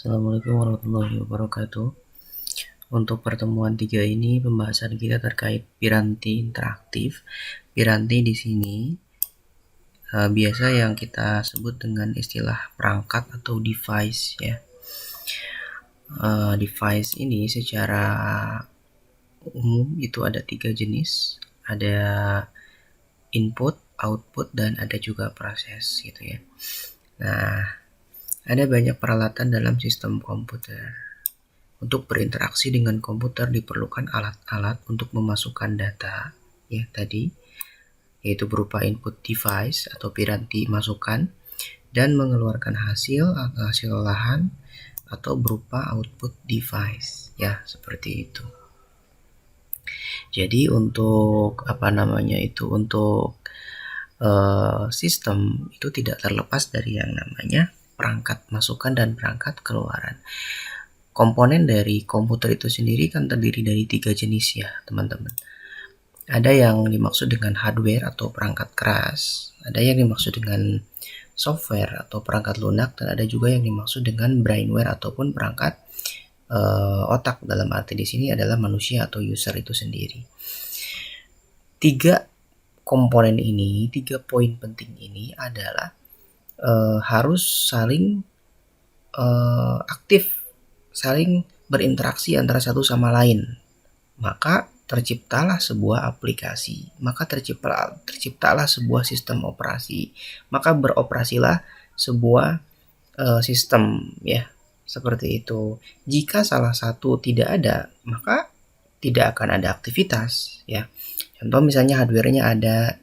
Assalamualaikum warahmatullahi wabarakatuh. Untuk pertemuan 3 ini pembahasan kita terkait piranti interaktif. Piranti di sini biasa yang kita sebut dengan istilah perangkat atau device ya. Device ini secara umum itu ada 3 jenis. Ada input, output, dan ada juga proses gitu ya. Nah, ada banyak peralatan dalam sistem komputer. Untuk berinteraksi dengan komputer diperlukan alat-alat untuk memasukkan data ya tadi, yaitu berupa input device atau piranti masukan, dan mengeluarkan hasil olahan atau berupa output device ya, seperti itu. Jadi untuk sistem itu tidak terlepas dari yang namanya perangkat masukan dan perangkat keluaran. Komponen dari komputer itu sendiri kan terdiri dari 3 jenis ya teman-teman. Ada yang dimaksud dengan hardware atau perangkat keras, ada yang dimaksud dengan software atau perangkat lunak, dan ada juga yang dimaksud dengan brainware ataupun perangkat otak. Dalam arti di sini adalah manusia atau user itu sendiri. 3 komponen ini, 3 poin penting ini adalah harus saling aktif, saling berinteraksi antara satu sama lain. Maka terciptalah sebuah aplikasi, maka terciptalah sebuah sistem operasi, maka beroperasilah sebuah sistem ya, seperti itu. Jika salah satu tidak ada, maka tidak akan ada aktivitas ya. Contoh misalnya hardware-nya ada,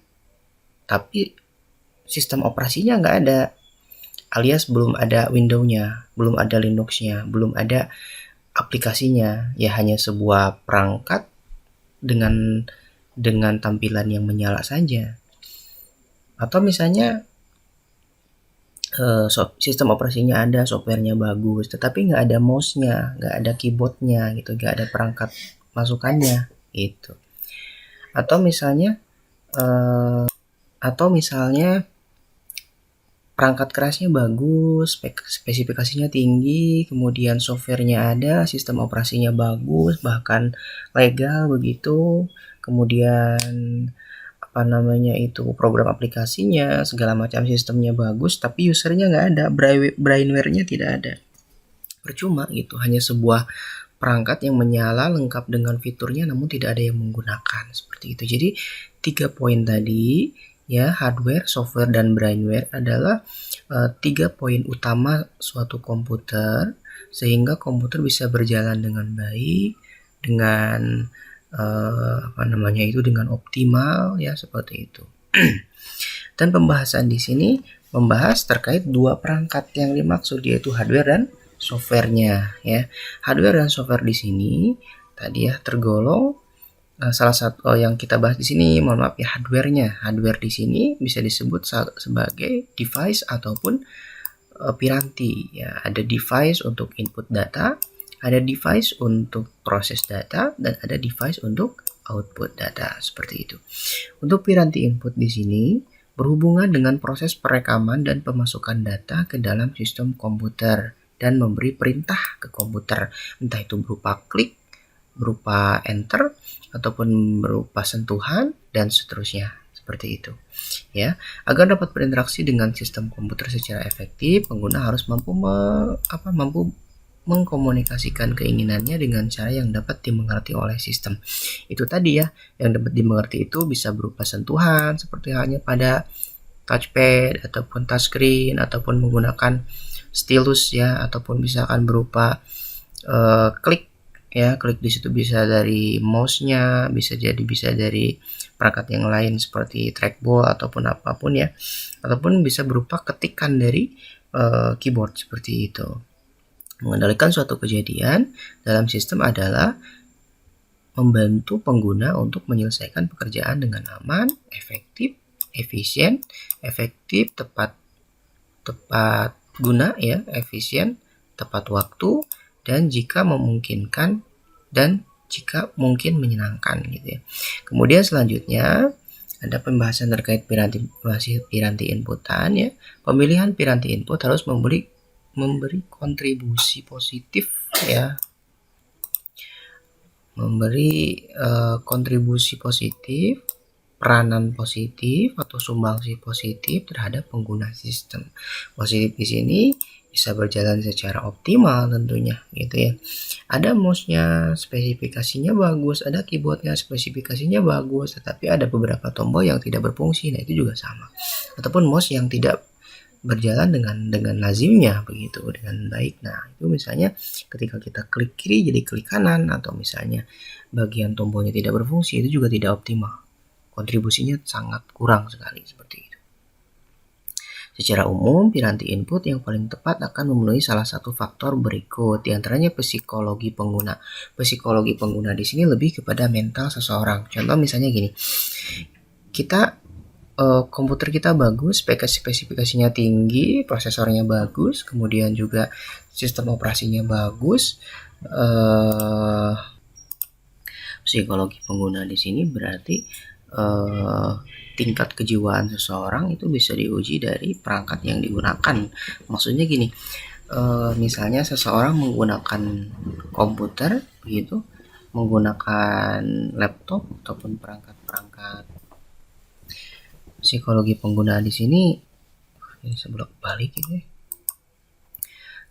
tapi sistem operasinya nggak ada, alias belum ada Windows-nya, belum ada Linux-nya, belum ada aplikasinya, ya hanya sebuah perangkat dengan tampilan yang menyala saja. Atau misalnya sistem operasinya ada, softwarenya bagus, tetapi nggak ada mouse-nya, nggak ada keyboard-nya gitu, nggak ada perangkat masukannya gitu. Atau misalnya perangkat kerasnya bagus, spesifikasinya tinggi, kemudian softwarenya ada, sistem operasinya bagus, bahkan legal begitu, kemudian program aplikasinya, segala macam sistemnya bagus, tapi usernya nggak ada, brainware-nya tidak ada. Percuma gitu, hanya sebuah perangkat yang menyala lengkap dengan fiturnya namun tidak ada yang menggunakan, seperti itu. Jadi 3 poin tadi ya, hardware, software, dan brainware adalah 3 poin utama suatu komputer sehingga komputer bisa berjalan dengan baik, dengan dengan optimal ya, seperti itu. Dan pembahasan di sini membahas terkait 2 perangkat yang dimaksud, yaitu hardware dan softwarenya ya. Hardware dan software di sini tadi ya tergolong salah satu yang kita bahas di sini, hardware-nya. Hardware di sini bisa disebut sebagai device ataupun piranti ya. Ada device untuk input data, ada device untuk proses data, dan ada device untuk output data, seperti itu. Untuk piranti input di sini berhubungan dengan proses perekaman dan pemasukan data ke dalam sistem komputer dan memberi perintah ke komputer, entah itu berupa klik, berupa enter, ataupun berupa sentuhan, dan seterusnya, seperti itu ya. Agar dapat berinteraksi dengan sistem komputer secara efektif, pengguna harus mampu mengkomunikasikan keinginannya dengan cara yang dapat dimengerti oleh sistem. Itu tadi ya, yang dapat dimengerti itu bisa berupa sentuhan seperti halnya pada touchpad ataupun touchscreen, ataupun menggunakan stylus ya, ataupun misalkan berupa klik ya. Klik di situ bisa dari mouse-nya, bisa dari perangkat yang lain seperti trackball ataupun apapun ya, ataupun bisa berupa ketikan dari keyboard, seperti itu. Mengendalikan suatu kejadian dalam sistem adalah membantu pengguna untuk menyelesaikan pekerjaan dengan aman, efektif, efisien, tepat guna ya, efisien, tepat waktu, dan jika memungkinkan, dan jika mungkin menyenangkan gitu ya. Kemudian selanjutnya ada pembahasan terkait piranti inputan ya. Pemilihan piranti input harus memberi kontribusi positif ya, memberi kontribusi positif, peranan positif atau sumbangsi positif terhadap pengguna sistem. Positif di sini bisa berjalan secara optimal tentunya gitu ya. Ada mouse-nya spesifikasinya bagus, ada keyboardnya spesifikasinya bagus, tetapi ada beberapa tombol yang tidak berfungsi. Nah, itu juga sama. Ataupun mouse yang tidak berjalan dengan lazimnya begitu, dengan baik. Nah, itu misalnya ketika kita klik kiri jadi klik kanan, atau misalnya bagian tombolnya tidak berfungsi, itu juga tidak optimal. Kontribusinya sangat kurang sekali seperti itu. Secara umum, piranti input yang paling tepat akan memenuhi salah satu faktor berikut, diantaranya psikologi pengguna. Psikologi pengguna di sini lebih kepada mental seseorang. Contoh misalnya gini, kita komputer kita bagus, spesifikasinya tinggi, prosesornya bagus, kemudian juga sistem operasinya bagus. Psikologi pengguna di sini berarti tingkat kejiwaan seseorang itu bisa diuji dari perangkat yang digunakan. Maksudnya gini, misalnya seseorang menggunakan komputer begitu, menggunakan laptop ataupun perangkat-perangkat. Psikologi pengguna di sini ini sebelum balik ini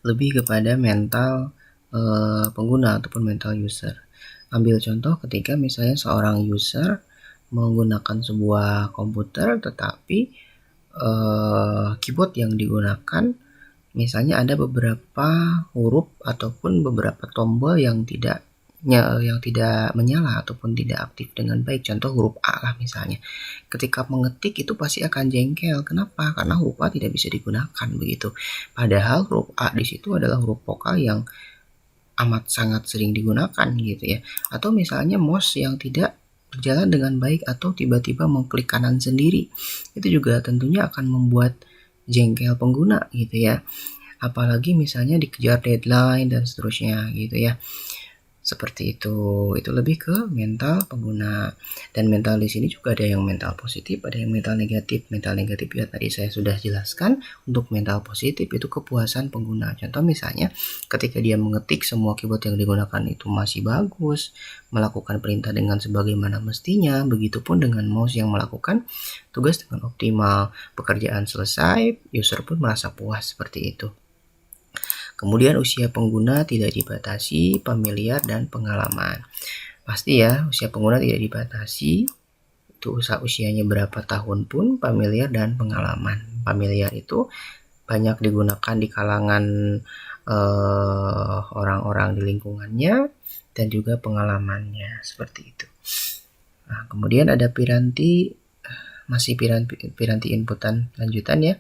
lebih kepada mental pengguna ataupun mental user. Ambil contoh ketika misalnya seorang user menggunakan sebuah komputer, tetapi keyboard yang digunakan misalnya ada beberapa huruf ataupun beberapa tombol yang tidak menyala ataupun tidak aktif dengan baik. Contoh huruf A lah misalnya. Ketika mengetik itu pasti akan jengkel. Kenapa? Karena huruf A tidak bisa digunakan begitu. Padahal huruf A di situ adalah huruf vokal yang amat sangat sering digunakan gitu ya. Atau misalnya mouse yang tidak berjalan dengan baik atau tiba-tiba mengklik kanan sendiri. Itu juga tentunya akan membuat jengkel pengguna gitu ya. Apalagi misalnya dikejar deadline dan seterusnya gitu ya. Seperti itu lebih ke mental pengguna. Dan mental di sini juga ada yang mental positif, ada yang mental negatif. Mental negatif ya tadi saya sudah jelaskan. Untuk mental positif itu kepuasan pengguna. Contoh misalnya ketika dia mengetik semua keyboard yang digunakan itu masih bagus, melakukan perintah dengan sebagaimana mestinya, begitupun dengan mouse yang melakukan tugas dengan optimal, pekerjaan selesai, user pun merasa puas seperti itu. Kemudian usia pengguna tidak dibatasi, familiar dan pengalaman. Pasti ya, usia pengguna tidak dibatasi. Itu usianya berapa tahun pun, familiar dan pengalaman. Familiar itu banyak digunakan di kalangan orang-orang di lingkungannya dan juga pengalamannya seperti itu. Nah, kemudian ada piranti, masih piranti inputan lanjutan ya.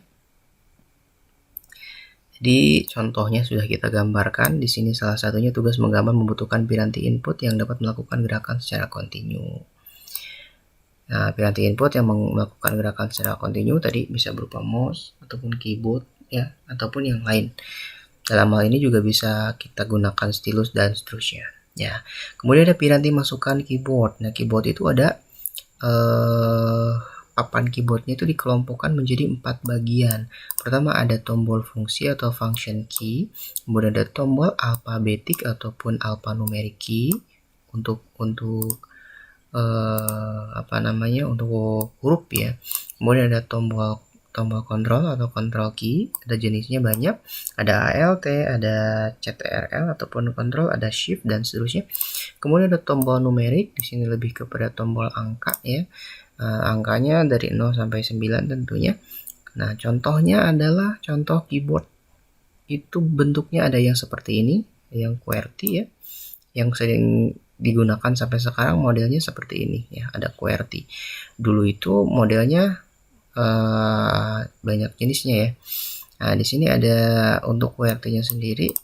Jadi contohnya sudah kita gambarkan di sini. Salah satunya tugas menggambar membutuhkan piranti input yang dapat melakukan gerakan secara kontinu. Nah, piranti input yang melakukan gerakan secara kontinu tadi bisa berupa mouse ataupun keyboard ya, ataupun yang lain. Dalam hal ini juga bisa kita gunakan stylus dan seterusnya ya. Kemudian ada piranti masukan keyboard. Nah, keyboard itu ada papan keyboardnya itu dikelompokkan menjadi 4 bagian. Pertama ada tombol fungsi atau function key, kemudian ada tombol alfabetik ataupun alphanumeric key untuk untuk huruf ya. Kemudian ada tombol kontrol atau control key, ada jenisnya banyak, ada ALT, ada CTRL ataupun kontrol, ada shift dan seterusnya. Kemudian ada tombol numerik, di sini lebih kepada tombol angka ya. Angkanya dari 0 sampai 9 tentunya. Nah, contohnya adalah contoh keyboard. Itu bentuknya ada yang seperti ini, yang QWERTY ya. Yang sering digunakan sampai sekarang modelnya seperti ini ya, ada QWERTY. Dulu itu modelnya banyak jenisnya ya. Nah, di sini ada untuk QWERTY-nya sendiri.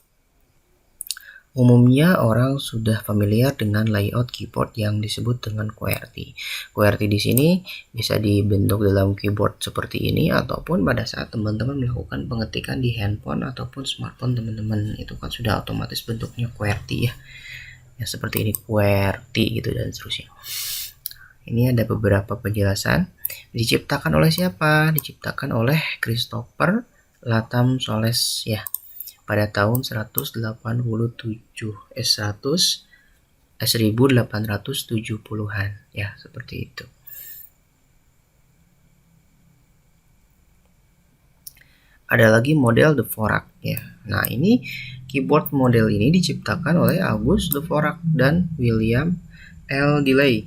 Umumnya orang sudah familiar dengan layout keyboard yang disebut dengan QWERTY. QWERTY di sini bisa dibentuk dalam keyboard seperti ini ataupun pada saat teman-teman melakukan pengetikan di handphone ataupun smartphone teman-teman, itu kan sudah otomatis bentuknya QWERTY ya. Ya seperti ini QWERTY gitu dan seterusnya. Ini ada beberapa penjelasan. Diciptakan oleh siapa? Diciptakan oleh Christopher Latham Soles ya. pada tahun 1870-an ya, seperti itu. Ada lagi model Dvorak ya. Nah, ini keyboard model ini diciptakan oleh August Dvorak dan William L. Delay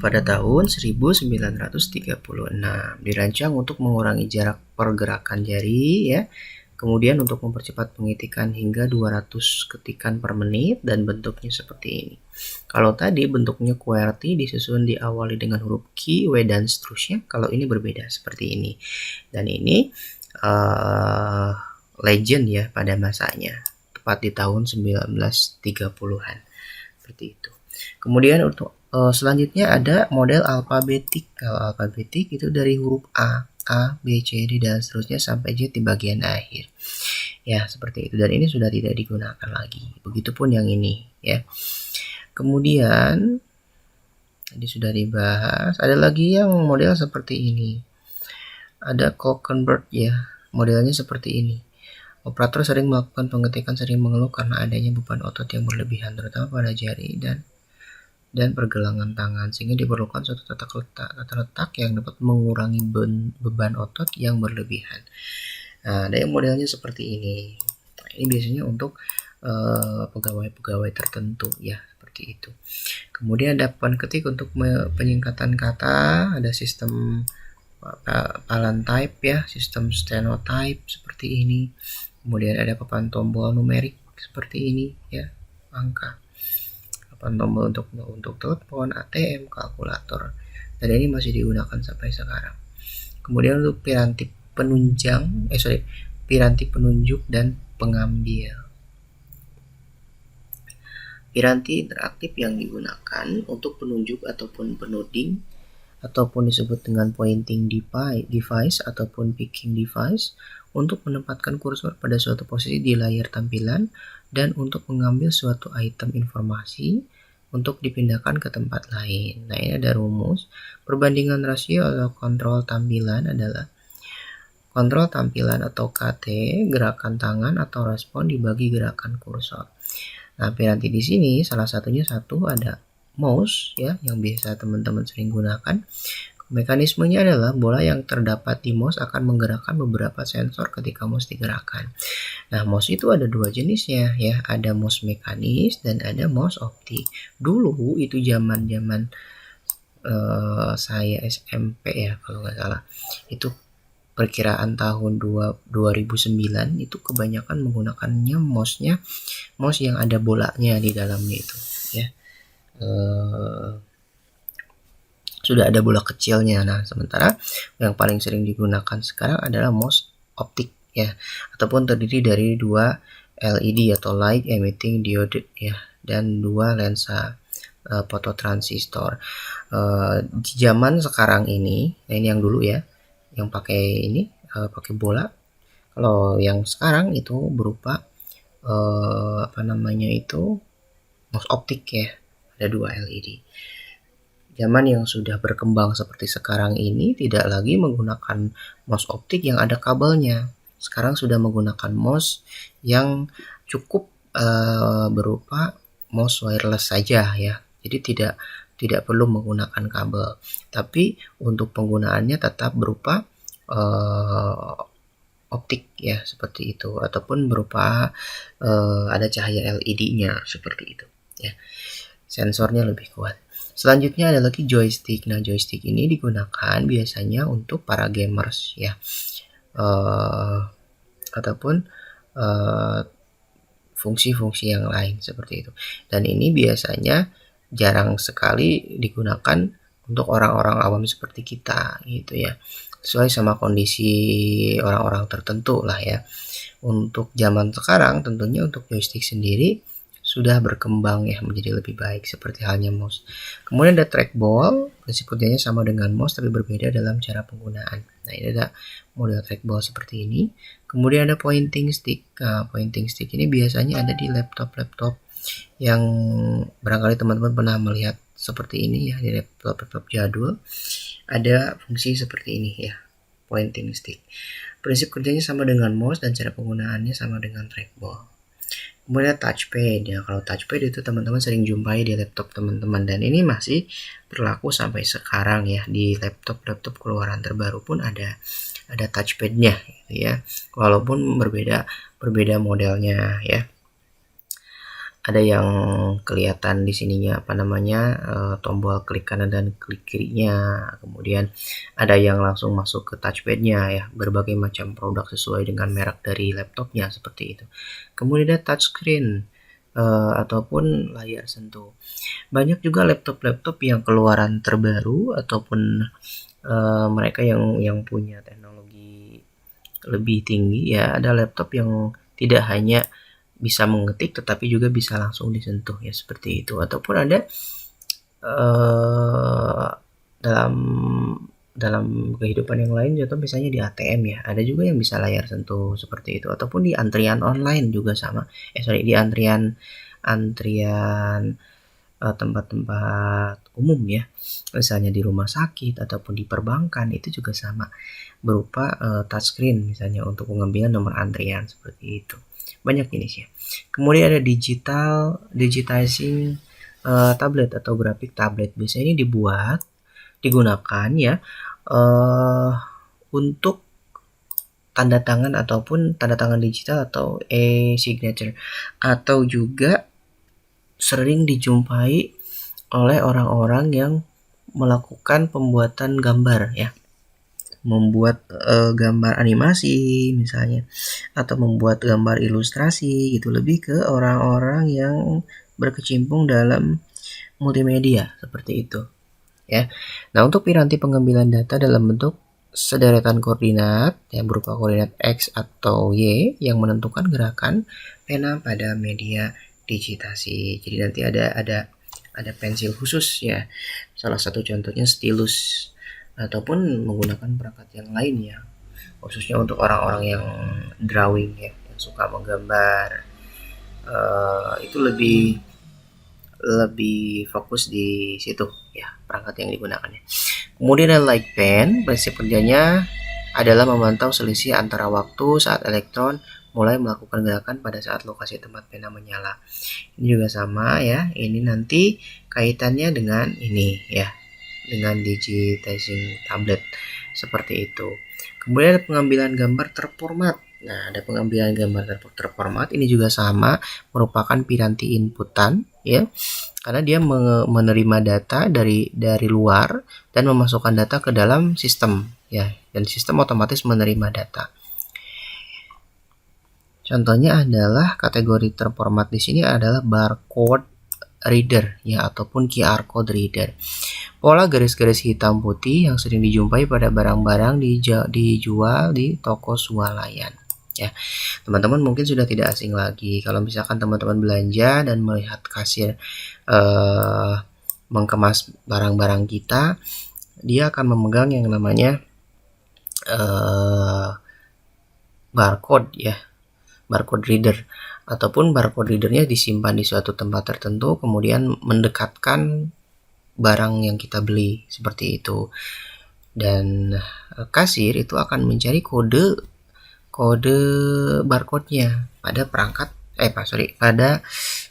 pada tahun 1936. Dirancang untuk mengurangi jarak pergerakan jari ya. Kemudian untuk mempercepat pengetikan hingga 200 ketikan per menit dan bentuknya seperti ini. Kalau tadi bentuknya QWERTY disusun diawali dengan huruf Q, W dan seterusnya. Kalau ini berbeda seperti ini. Dan ini legend ya pada masanya, tepat di tahun 1930-an seperti itu. Kemudian untuk selanjutnya ada model alfabetik. Kalau alfabetik itu dari huruf A, B, C, D dan seterusnya sampai Z di bagian akhir. Ya, seperti itu. Dan ini sudah tidak digunakan lagi. Begitupun yang ini ya. Kemudian tadi sudah dibahas, ada lagi yang model seperti ini. Ada Cockenberg ya, modelnya seperti ini. Operator sering melakukan pengetikan sering mengeluh karena adanya beban otot yang berlebihan, terutama pada jari dan pergelangan tangan, sehingga diperlukan suatu tata letak yang dapat mengurangi beban otot yang berlebihan. Nah, ada yang modelnya seperti ini. Nah, ini biasanya untuk pegawai-pegawai tertentu ya, seperti itu. Kemudian ada papan ketik untuk penyingkatan kata, ada sistem Palantype ya, sistem stenotype seperti ini. Kemudian ada papan tombol numerik seperti ini ya, angka. Papan tombol untuk telepon, ATM, kalkulator. Dan ini masih digunakan sampai sekarang. Kemudian untuk piranti penunjuk dan pengambil. Piranti interaktif yang digunakan untuk penunjuk ataupun penuding ataupun disebut dengan pointing device ataupun picking device untuk menempatkan kursor pada suatu posisi di layar tampilan dan untuk mengambil suatu item informasi untuk dipindahkan ke tempat lain. Nah, ini ada rumus. Perbandingan rasio atau kontrol tampilan adalah kontrol tampilan atau KT, gerakan tangan atau respon dibagi gerakan kursor. Nah, piranti di sini salah satunya ada mouse ya, yang biasa teman-teman sering gunakan. Mekanismenya adalah bola yang terdapat di mouse akan menggerakkan beberapa sensor ketika mouse digerakkan. Nah, mouse itu ada dua jenisnya ya, ada mouse mekanis dan ada mouse optik. Dulu itu zaman-zaman saya SMP ya kalau nggak salah, itu perkiraan tahun 2009 itu kebanyakan menggunakannya mouse yang ada bolanya di dalamnya itu ya. Sudah ada bola kecilnya. Nah, sementara yang paling sering digunakan sekarang adalah mouse optik ya, ataupun terdiri dari dua LED atau light emitting diode ya, dan dua lensa fototransistor. Di zaman sekarang ini, nah ini yang dulu ya, yang pakai ini pakai bola. Kalau yang sekarang itu berupa mouse optik ya, ada dua LED. Zaman yang sudah berkembang seperti sekarang ini tidak lagi menggunakan mouse optik yang ada kabelnya. Sekarang sudah menggunakan mouse yang cukup berupa mouse wireless saja ya. Jadi tidak perlu menggunakan kabel. Tapi untuk penggunaannya tetap berupa optik ya, seperti itu, ataupun berupa ada cahaya LED-nya seperti itu ya. Sensornya lebih kuat. Selanjutnya ada lagi joystick. Nah, joystick ini digunakan biasanya untuk para gamers ya, ataupun fungsi-fungsi yang lain seperti itu. Dan ini biasanya jarang sekali digunakan untuk orang-orang awam seperti kita gitu ya, sesuai sama kondisi orang-orang tertentu lah ya. Untuk zaman sekarang tentunya untuk joystick sendiri sudah berkembang ya menjadi lebih baik seperti halnya mouse. Kemudian ada trackball, prinsip kerjanya sama dengan mouse tapi berbeda dalam cara penggunaan. Nah, ini ada model trackball seperti ini. Kemudian ada pointing stick. Nah, pointing stick ini biasanya ada di laptop-laptop yang barangkali teman-teman pernah melihat seperti ini ya, di laptop jadul. Ada fungsi seperti ini ya. pointing stick. Prinsip kerjanya sama dengan mouse dan cara penggunaannya sama dengan trackball. Kemudian touchpad ya, kalau touchpad itu teman-teman sering jumpai di laptop teman-teman dan ini masih berlaku sampai sekarang ya, di laptop keluaran terbaru pun ada touchpadnya gitu ya, walaupun berbeda modelnya ya. Ada yang kelihatan di sininya tombol klik kanan dan klik kirinya, kemudian ada yang langsung masuk ke touchpadnya ya, berbagai macam produk sesuai dengan merek dari laptopnya seperti itu. Kemudian ada touchscreen ataupun layar sentuh. Banyak juga laptop yang keluaran terbaru ataupun mereka yang punya teknologi lebih tinggi ya, ada laptop yang tidak hanya bisa mengetik tetapi juga bisa langsung disentuh ya, seperti itu. Ataupun ada dalam kehidupan yang lain, contoh misalnya di ATM ya, ada juga yang bisa layar sentuh seperti itu. Ataupun di antrian online juga sama. Di antrian tempat-tempat umum ya, misalnya di rumah sakit ataupun di perbankan, itu juga sama, berupa touchscreen misalnya untuk pengambilan nomor antrian seperti itu. Banyak jenisnya. Kemudian ada digitizing tablet atau grafik tablet. Biasanya ini digunakan ya untuk tanda tangan ataupun tanda tangan digital atau e-signature, atau juga sering dijumpai oleh orang-orang yang melakukan pembuatan gambar ya, membuat gambar animasi misalnya, atau membuat gambar ilustrasi gitu, lebih ke orang-orang yang berkecimpung dalam multimedia seperti itu ya. Nah, untuk piranti pengambilan data dalam bentuk sederetan koordinat yang berupa koordinat X atau Y yang menentukan gerakan pena pada media digitasi. Jadi nanti ada pensil khusus ya. Salah satu contohnya stylus, ataupun menggunakan perangkat yang lain ya, khususnya untuk orang-orang yang drawing ya, yang suka menggambar, itu lebih fokus di situ ya, perangkat yang digunakannya. Kemudian ada light pen. Prinsip kerjanya adalah memantau selisih antara waktu saat elektron mulai melakukan gerakan pada saat lokasi tempat pena menyala. Ini juga sama ya, ini nanti kaitannya dengan ini ya, dengan digitizing tablet seperti itu. Kemudian ada pengambilan gambar terformat. Nah, ada pengambilan gambar terformat, ini juga sama, merupakan piranti inputan ya, karena dia menerima data dari luar dan memasukkan data ke dalam sistem ya, dan sistem otomatis menerima data. Contohnya adalah kategori terformat di sini adalah barcode reader ya, ataupun QR code reader. Pola garis-garis hitam putih yang sering dijumpai pada barang-barang dijual di toko swalayan ya. Teman-teman mungkin sudah tidak asing lagi kalau misalkan teman-teman belanja dan melihat kasir mengemas barang-barang kita, dia akan memegang yang namanya barcode ya, barcode reader, ataupun barcode readernya disimpan di suatu tempat tertentu, kemudian mendekatkan barang yang kita beli seperti itu, dan kasir itu akan mencari kode barcode-nya pada pada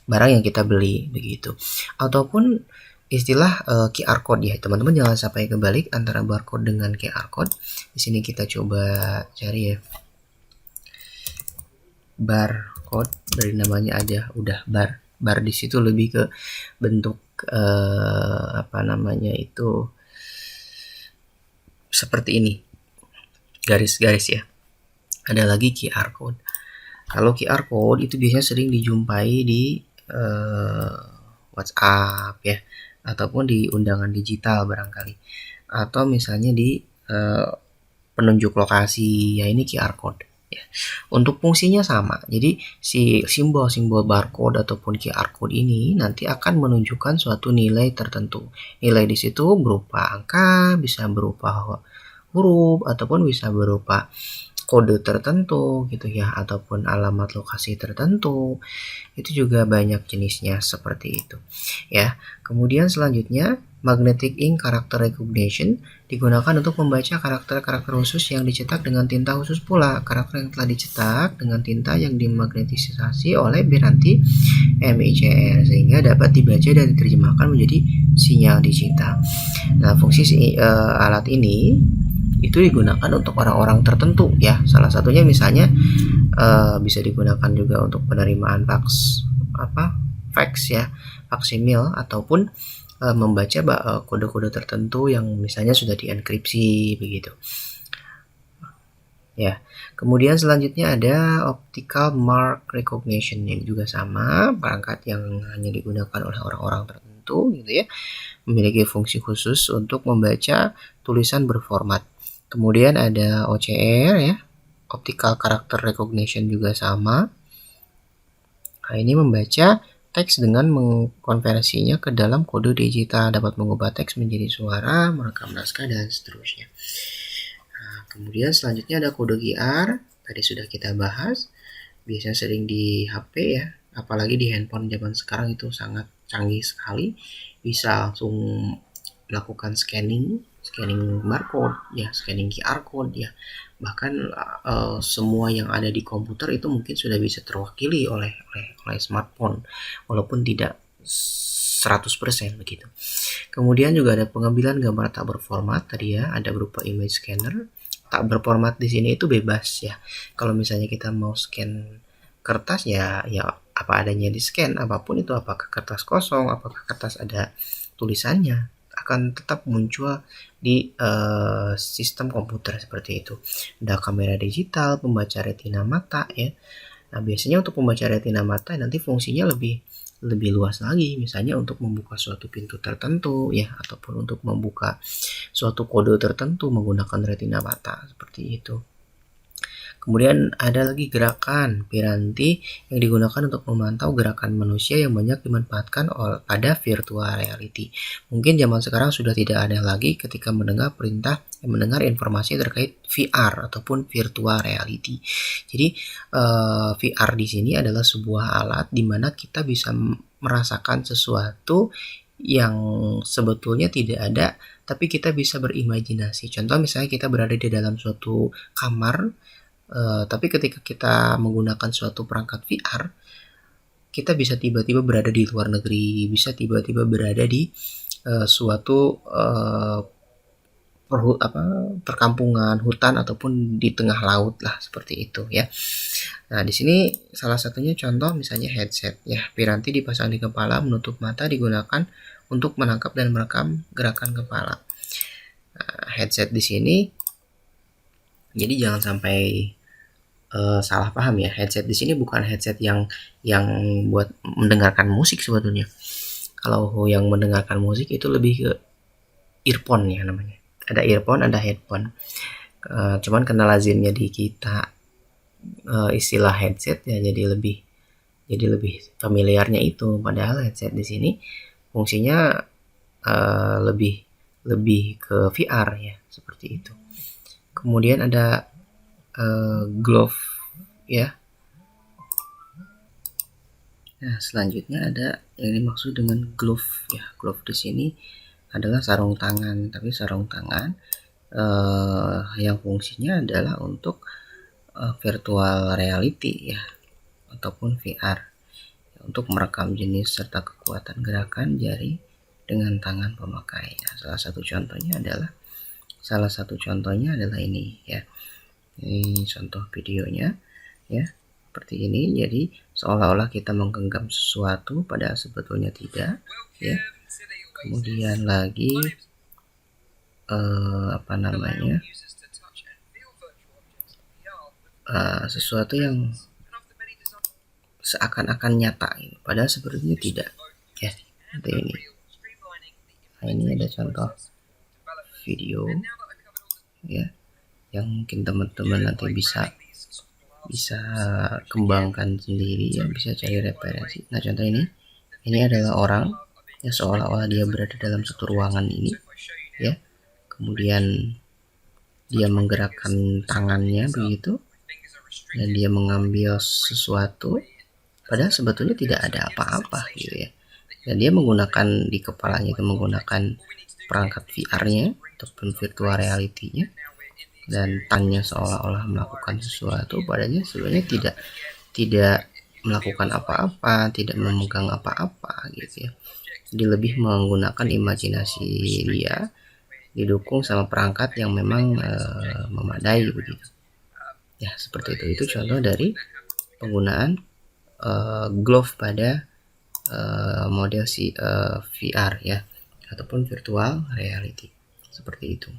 barang yang kita beli begitu. Ataupun istilah QR code ya, teman-teman jangan sampai kebalik antara barcode dengan QR code. Di sini kita coba cari ya, barcode, dari namanya aja udah bar di situ lebih ke bentuk itu seperti ini, garis-garis ya. Ada lagi QR code. Kalau QR code itu biasanya sering dijumpai di WhatsApp ya, ataupun di undangan digital barangkali, atau misalnya di penunjuk lokasi ya, ini QR code ya. Untuk fungsinya sama, jadi si simbol-simbol barcode ataupun QR code ini nanti akan menunjukkan suatu nilai tertentu. Nilai di situ berupa angka, bisa berupa huruf, ataupun bisa berupa kode tertentu gitu ya, ataupun alamat lokasi tertentu. Itu juga banyak jenisnya seperti itu ya. Kemudian selanjutnya Magnetic Ink Character Recognition digunakan untuk membaca karakter-karakter khusus yang dicetak dengan tinta khusus pula. Karakter yang telah dicetak dengan tinta yang dimagnetisasi oleh piranti MICR sehingga dapat dibaca dan diterjemahkan menjadi sinyal digital. Nah, fungsi alat ini itu digunakan untuk orang-orang tertentu ya. Salah satunya misalnya bisa digunakan juga untuk penerimaan fax ya, faksimil, ataupun membaca kode-kode tertentu yang misalnya sudah dienkripsi begitu. Ya, kemudian selanjutnya ada optical mark recognition, yang juga sama, perangkat yang hanya digunakan oleh orang-orang tertentu gitu ya, memiliki fungsi khusus untuk membaca tulisan berformat. Kemudian ada OCR ya, optical character recognition, juga sama. Nah, ini membaca teks dengan mengkonversinya ke dalam kode digital, dapat mengubah teks menjadi suara, merekam naskah, dan seterusnya. Nah, kemudian selanjutnya ada kode QR, tadi sudah kita bahas, biasanya sering di HP ya, apalagi di handphone zaman sekarang itu sangat canggih sekali, bisa langsung melakukan scanning barcode ya, scanning QR code ya, bahkan semua yang ada di komputer itu mungkin sudah bisa terwakili oleh smartphone walaupun tidak 100% begitu. Kemudian juga ada pengambilan gambar tak berformat tadi ya, ada berupa image scanner. Tak berformat di sini itu bebas ya. Kalau misalnya kita mau scan kertas ya apa adanya di scan, apapun itu, apakah kertas kosong, apakah kertas ada tulisannya, akan tetap muncul di sistem komputer seperti itu. Ada kamera digital, pembaca retina mata ya. Nah, biasanya untuk pembaca retina mata nanti fungsinya lebih luas lagi, misalnya untuk membuka suatu pintu tertentu ya, ataupun untuk membuka suatu kode tertentu menggunakan retina mata seperti itu. Kemudian ada lagi gerakan piranti yang digunakan untuk memantau gerakan manusia yang banyak dimanfaatkan pada virtual reality. Mungkin zaman sekarang sudah tidak ada lagi ketika mendengar informasi terkait VR ataupun virtual reality. Jadi VR di sini adalah sebuah alat di mana kita bisa merasakan sesuatu yang sebetulnya tidak ada, tapi kita bisa berimajinasi. Contoh misalnya kita berada di dalam suatu kamar, tapi ketika kita menggunakan suatu perangkat VR, kita bisa tiba-tiba berada di luar negeri, bisa tiba-tiba berada di suatu perkampungan, hutan, ataupun di tengah laut lah, seperti itu ya. Nah, di sini salah satunya contoh misalnya headset ya, piranti dipasang di kepala, menutup mata, digunakan untuk menangkap dan merekam gerakan kepala. Nah, headset di sini, jadi jangan sampai salah paham ya. Headset di sini bukan headset yang buat mendengarkan musik sebetulnya. Kalau yang mendengarkan musik itu lebih ke earphone ya namanya. Ada earphone, ada headphone. Cuman karena lazimnya di kita istilah headset ya, jadi lebih familiarnya itu. Padahal headset di sini fungsinya lebih ke VR ya, seperti itu. Kemudian ada glove ya. Nah, selanjutnya ada yang dimaksud dengan glove ya. Glove di sini adalah sarung tangan, tapi sarung tangan yang fungsinya adalah untuk virtual reality ya, ataupun VR, untuk merekam jenis serta kekuatan gerakan jari dengan tangan pemakai. Nah, salah satu contohnya adalah ini ya. Ini contoh videonya ya, seperti ini. Jadi seolah-olah kita menggenggam sesuatu padahal sebetulnya tidak ya. Kemudian lagi sesuatu yang seakan-akan nyata padahal sebetulnya tidak ya, seperti ini. Nah, ini ada contoh video ya, yang mungkin teman-teman nanti bisa kembangkan sendiri ya, bisa cari referensi. Nah, contoh ini adalah orang ya, seolah-olah dia berada dalam satu ruangan ini ya, kemudian dia menggerakkan tangannya begitu, dan dia mengambil sesuatu padahal sebetulnya tidak ada apa-apa gitu ya. dan dia menggunakan di kepalanya itu menggunakan perangkat VR-nya ataupun virtual reality-nya, dan tangannya seolah-olah melakukan sesuatu, padahal sebenarnya tidak melakukan apa-apa, tidak memegang apa-apa gitu ya. Jadi lebih menggunakan imajinasi dia didukung sama perangkat yang memang memadai begitu. Ya, seperti itu. Itu contoh dari penggunaan glove pada model VR ya, ataupun virtual reality. Seperti itu.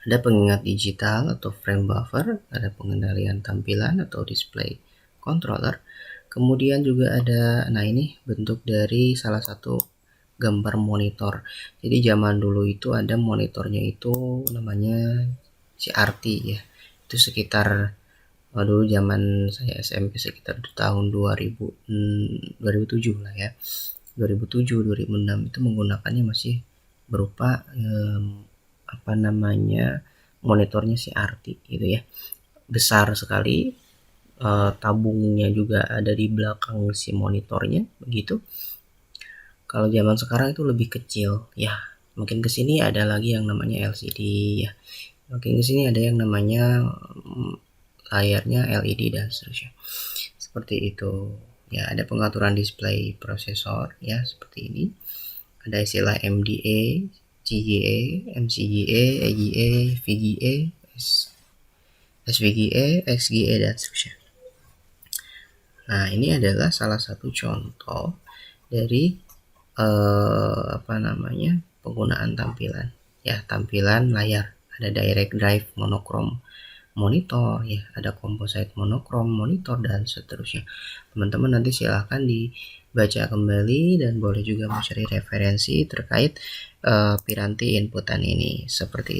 Ada pengingat digital atau frame buffer, ada pengendalian tampilan atau display controller. Kemudian juga ada, nah ini bentuk dari salah satu gambar monitor. Jadi zaman dulu itu ada monitornya itu namanya CRT ya. Itu sekitar dulu zaman saya SMP sekitar tahun 2007 lah ya. 2007 2006 itu menggunakannya masih berupa monitornya CRT gitu ya. Besar sekali, tabungnya juga ada di belakang si monitornya begitu. Kalau zaman sekarang itu lebih kecil ya. Mungkin kesini ada lagi yang namanya LCD ya. Mungkin kesini ada yang namanya layarnya LED dan seterusnya. Seperti itu. Ya, ada pengaturan display prosesor ya seperti ini. Ada istilah MDA, GGA, MCGA, AGA, VGA, SVGA, XGA dan seterusnya. Nah, ini adalah salah satu contoh dari penggunaan tampilan ya, tampilan layar. Ada direct drive monochrome monitor ya, ada composite monochrome monitor dan seterusnya. Teman-teman nanti silahkan dibaca kembali dan boleh juga mencari referensi terkait piranti inputan ini seperti itu.